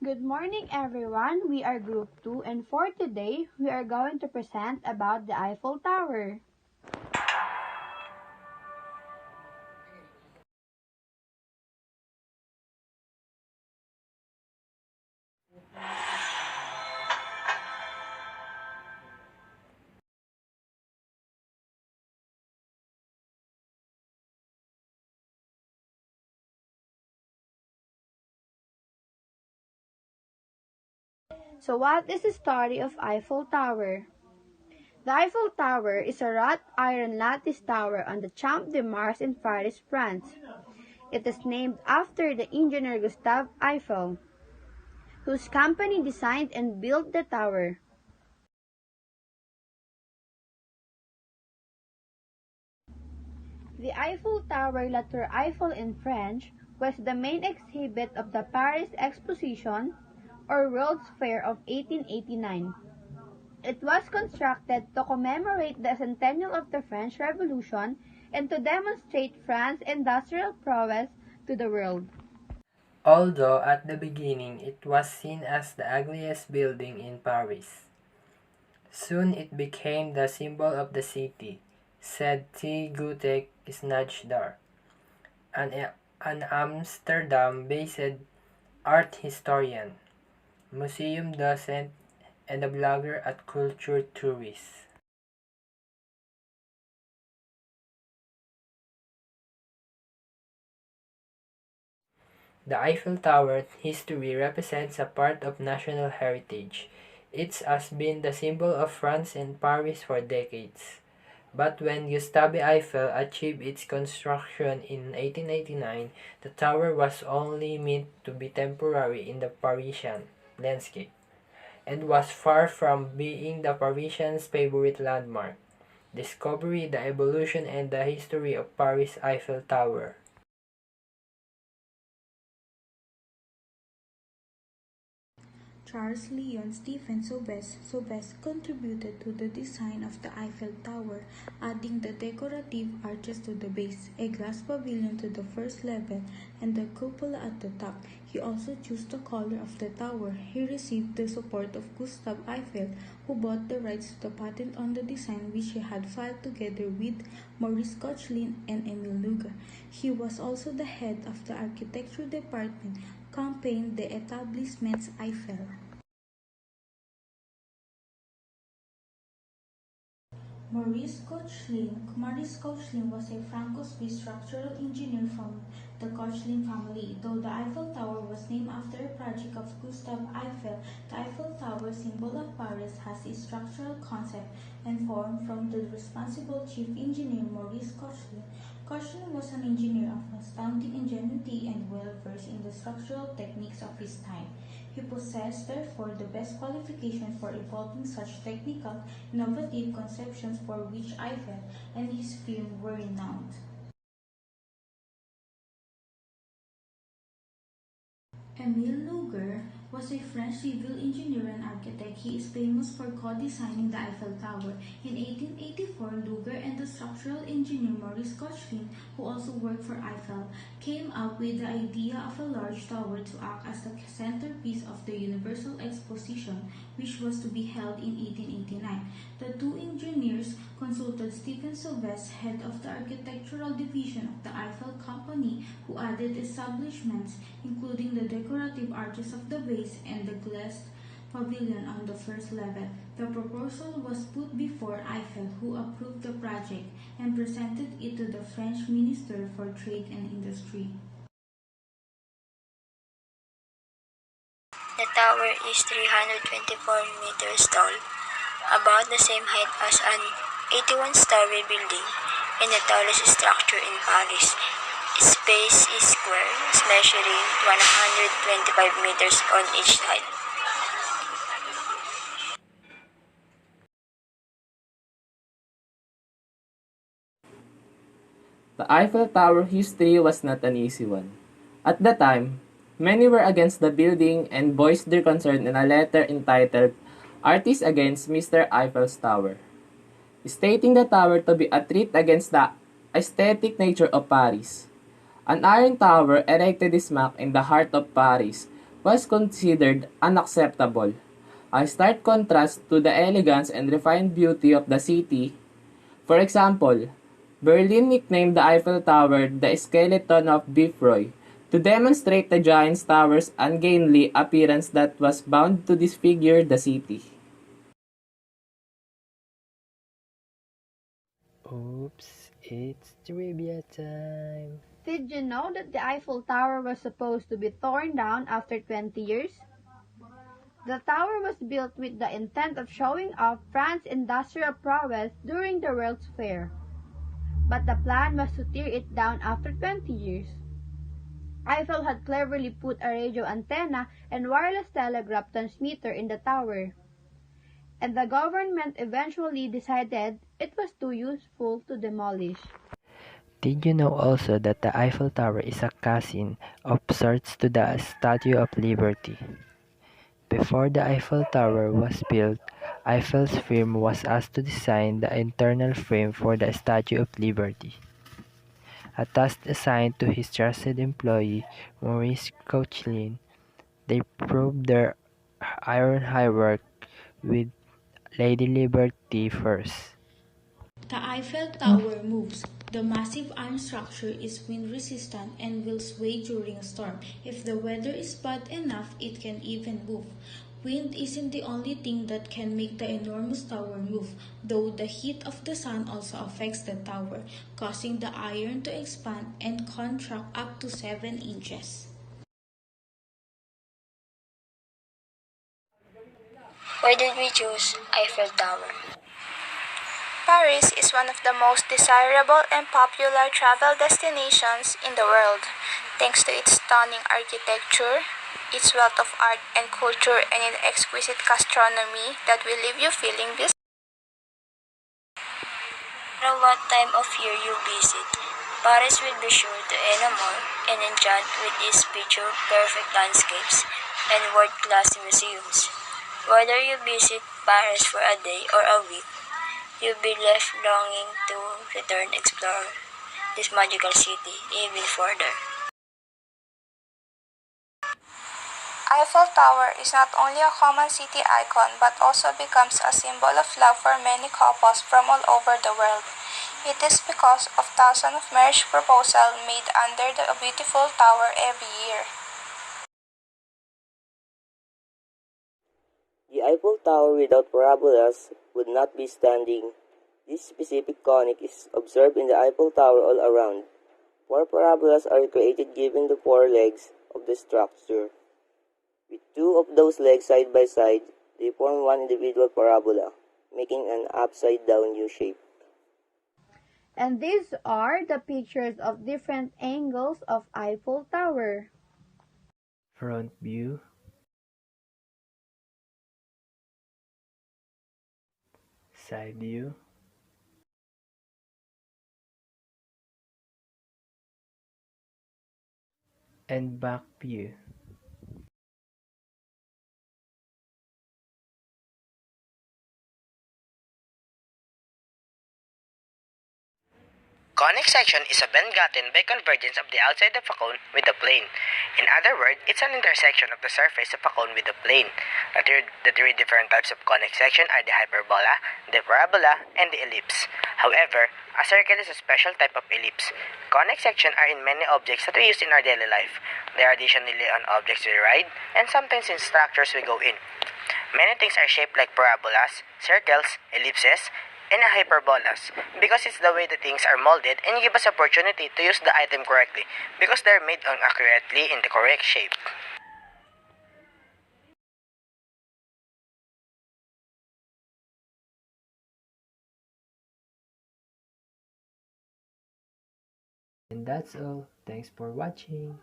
Good morning, everyone. We are Group 2, and for today, we are going to present about the Eiffel Tower. So what is the story of Eiffel Tower? The Eiffel Tower is a wrought iron lattice tower on the Champ de Mars in Paris, France. It is named after the engineer Gustave Eiffel, whose company designed and built the tower. The Eiffel Tower, La Tour Eiffel in French, was the main exhibit of the Paris Exposition, or World's Fair of 1889. It was constructed to commemorate the centennial of the French Revolution and to demonstrate France's industrial prowess to the world. Although at the beginning it was seen as the ugliest building in Paris, soon it became the symbol of the city, said T. Gutek Snajdar, an Amsterdam-based art historian, museum docent, and a blogger at Culture Tourist. The Eiffel Tower history represents a part of national heritage. It has been the symbol of France and Paris for decades. But when Gustave Eiffel achieved its construction in 1899, the tower was only meant to be temporary in the Parisian landscape, and was far from being the Parisians' favorite landmark. Discovery, the evolution, and the history of Paris Eiffel Tower. Charles Leon Stephen Soubesse contributed to the design of the Eiffel Tower, adding the decorative arches to the base, a glass pavilion to the first level, and the cupola at the top. He also chose the color of the tower. He received the support of Gustave Eiffel, who bought the rights to the patent on the design, which he had filed together with Maurice Koechlin and Émile Louga. He was also the head of the architecture department, campaigned the Établissements Eiffel. Maurice Koechlin was a Franco-Swiss structural engineer from the Koechlin family. Though the Eiffel Tower was named after a project of Gustave Eiffel, the Eiffel Tower, symbol of Paris, has a structural concept and form from the responsible chief engineer Maurice Koechlin. Koechlin was an engineer of astounding ingenuity and well-versed in the structural techniques of his time. He possessed, therefore, the best qualification for evolving such technical, innovative conceptions for which Eiffel and his firm were renowned. Émile Louga was a French civil engineer and architect. He is famous for co-designing the Eiffel Tower. In 1884, Louga and the structural engineer Maurice Koechlin, who also worked for Eiffel, came up with the idea of a large tower to act as the centerpiece of the Universal Exposition, which was to be held in 1889. The two engineers consulted Stephen Soubesse, head of the architectural division of the Eiffel Company, who added embellishments, including the decorative arches of the base and the glass pavilion on the first level. The proposal was put before Eiffel, who approved the project and presented it to the French Minister for Trade and Industry. The tower is 324 meters tall, about the same height as an 81-story building, and the tallest structure in Paris. Its base is square, measuring 125 meters on each side. The Eiffel Tower history was not an easy one. At the time, many were against the building and voiced their concern in a letter entitled Artists Against Mr. Eiffel's Tower, stating the tower to be a threat against the aesthetic nature of Paris. An iron tower erected is smack in the heart of Paris, was considered unacceptable, a stark contrast to the elegance and refined beauty of the city. For example, Berlin nicknamed the Eiffel Tower the skeleton of Bifroy to demonstrate the giant tower's ungainly appearance that was bound to disfigure the city. Oops, it's trivia time. Did you know that the Eiffel Tower was supposed to be torn down after 20 years? The tower was built with the intent of showing off France's industrial prowess during the World's Fair. But the plan was to tear it down after 20 years. Eiffel had cleverly put a radio antenna and wireless telegraph transmitter in the tower, and the government eventually decided it was too useful to demolish. Did you know also that the Eiffel Tower is a cousin of sorts to the Statue of Liberty? Before the Eiffel Tower was built, Eiffel's firm was asked to design the internal frame for the Statue of Liberty, a task assigned to his trusted employee, Maurice Koechlin. They probed their iron work with Lady Liberty first. The Eiffel Tower moves. The massive iron structure is wind resistant and will sway during a storm. If the weather is bad enough, it can even move. Wind isn't the only thing that can make the enormous tower move, though the heat of the sun also affects the tower, causing the iron to expand and contract up to 7 inches. Why did we choose Eiffel Tower? Paris is one of the most desirable and popular travel destinations in the world, thanks to its stunning architecture, its wealth of art and culture, and its exquisite gastronomy that will leave you feeling this. No matter what time of year you visit, Paris will be sure to enamor and enchant with its picture-perfect landscapes and world-class museums. Whether you visit Paris for a day or a week, you'll be left longing to return explore this magical city even further. Eiffel Tower is not only a common city icon but also becomes a symbol of love for many couples from all over the world. It is because of thousands of marriage proposals made under the beautiful tower every year. The Eiffel Tower without parabolas would not be standing. This specific conic is observed in the Eiffel Tower all around. 4 parabolas are created given the 4 legs of the structure. With 2 of those legs side by side, they form one individual parabola, making an upside-down U shape. And these are the pictures of different angles of Eiffel Tower. Front view, side view, and back view. Conic section is a bend gotten by convergence of the outside of a cone with the plane. In other words, it's an intersection of the surface of a cone with the plane. The three different types of conic section are the hyperbola, the parabola, and the ellipse. However, a circle is a special type of ellipse. Conic section are in many objects that we use in our daily life. They are additionally on objects we ride, and sometimes in structures we go in. Many things are shaped like parabolas, circles, ellipses, and hyperbolas because it's the way the things are molded and give us opportunity to use the item correctly because they're made accurately in the correct shape. And that's all. Thanks for watching.